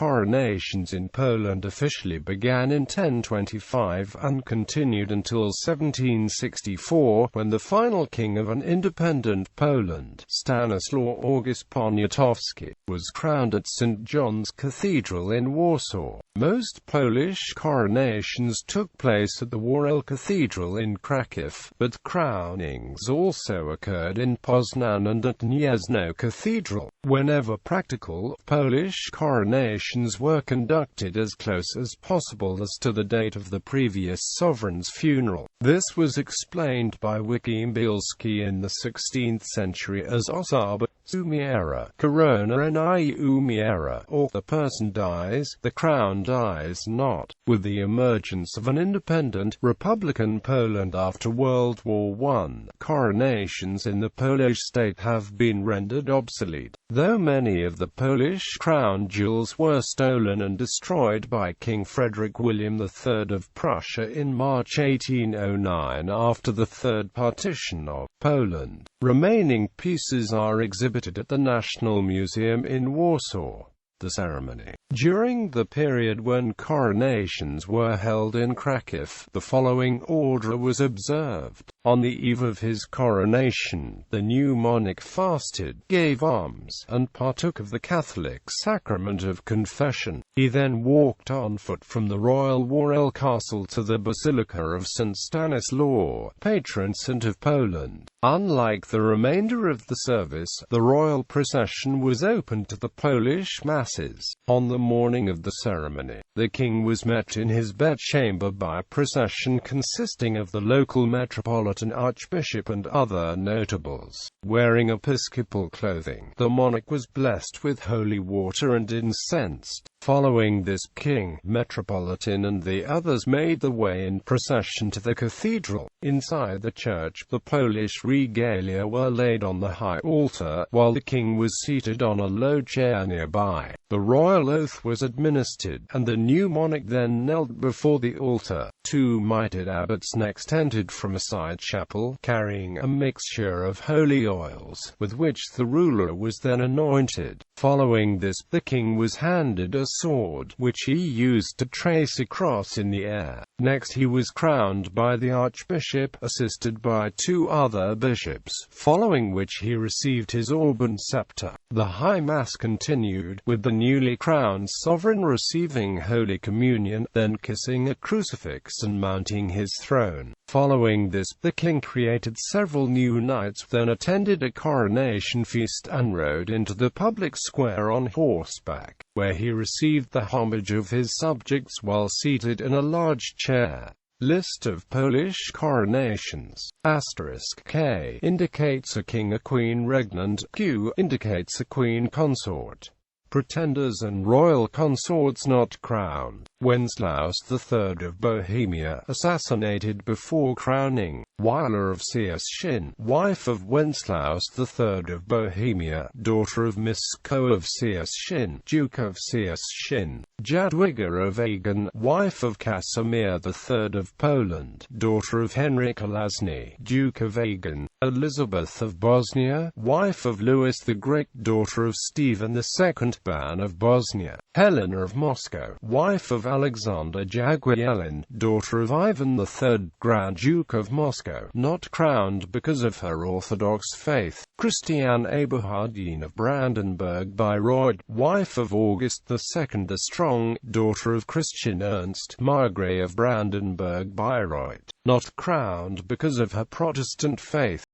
coronations in Poland officially began in 1025 and continued until 1764, when the final king of an independent Poland, Stanisław August Poniatowski, was crowned at St. John's Cathedral in Warsaw. Most Polish coronations took place at the Wawel Cathedral in Kraków, but crownings also occurred in Poznań and at Gniezno Cathedral. Whenever practical, Polish coronations were conducted as close as possible as to the date of the previous sovereign's funeral. This was explained by Wikipedia in the 16th century as osoba umiera, umiera, or the person dies, the crown dies not. With the emergence of an independent, republican Poland after World War I, coronations in the Polish state have been rendered obsolete. Though many of the Polish crown jewels were stolen and destroyed by King Frederick William III of Prussia in March 1809 after the Third Partition of Poland, remaining pieces are exhibited at the National Museum in Warsaw. The ceremony. During the period when coronations were held in Kraków, the following order was observed. On the eve of his coronation, the new monarch fasted, gave alms, and partook of the Catholic sacrament of confession. He then walked on foot from the royal Wawel castle to the Basilica of St. Stanislaw, patron saint of Poland. Unlike the remainder of the service, the royal procession was open to the Polish masses. On the morning of the ceremony, the king was met in his bedchamber by a procession consisting of the local metropolitan archbishop and other notables. Wearing episcopal clothing, the monarch was blessed with holy water and incensed. Following this, king, metropolitan and the others made the way in procession to the cathedral. Inside the church, the Polish regalia were laid on the high altar, while the king was seated on a low chair nearby. The royal oath was administered, and the new monarch then knelt before the altar. Two mitred abbots next entered from a side chapel, carrying a mixture of holy oils, with which the ruler was then anointed. Following this, the king was handed a sword, which he used to trace a cross in the air. Next he was crowned by the archbishop, assisted by two other bishops, following which he received his orb and scepter. The High Mass continued, with the newly crowned sovereign receiving Holy Communion, then kissing a crucifix and mounting his throne. Following this, the king created several new knights, then attended a coronation feast and rode into the public square on horseback, where he received the homage of his subjects while seated in a large chair. List of Polish coronations. *K indicates a king, a queen regnant. Q indicates a queen consort. Pretenders and royal consorts not crowned. Wenceslaus III of Bohemia, assassinated before crowning. Wawel of Cieszyn, wife of Wenceslaus III of Bohemia, daughter of Mieszko of Cieszyn, Duke of Cieszyn. Jadwiga of Agan, wife of Casimir III of Poland, daughter of Henryk Lasny, Duke of Agan. Elizabeth of Bosnia, wife of Louis the Great, daughter of Stephen II Ban of Bosnia. Helena of Moscow, wife of Alexander Jagiellon, daughter of Ivan III, Grand Duke of Moscow, not crowned because of her Orthodox faith. Christiane Eberhardine of Brandenburg-Bayreuth, wife of August II the Strong, daughter of Christian Ernst Margrave of Brandenburg-Bayreuth, not crowned because of her Protestant faith.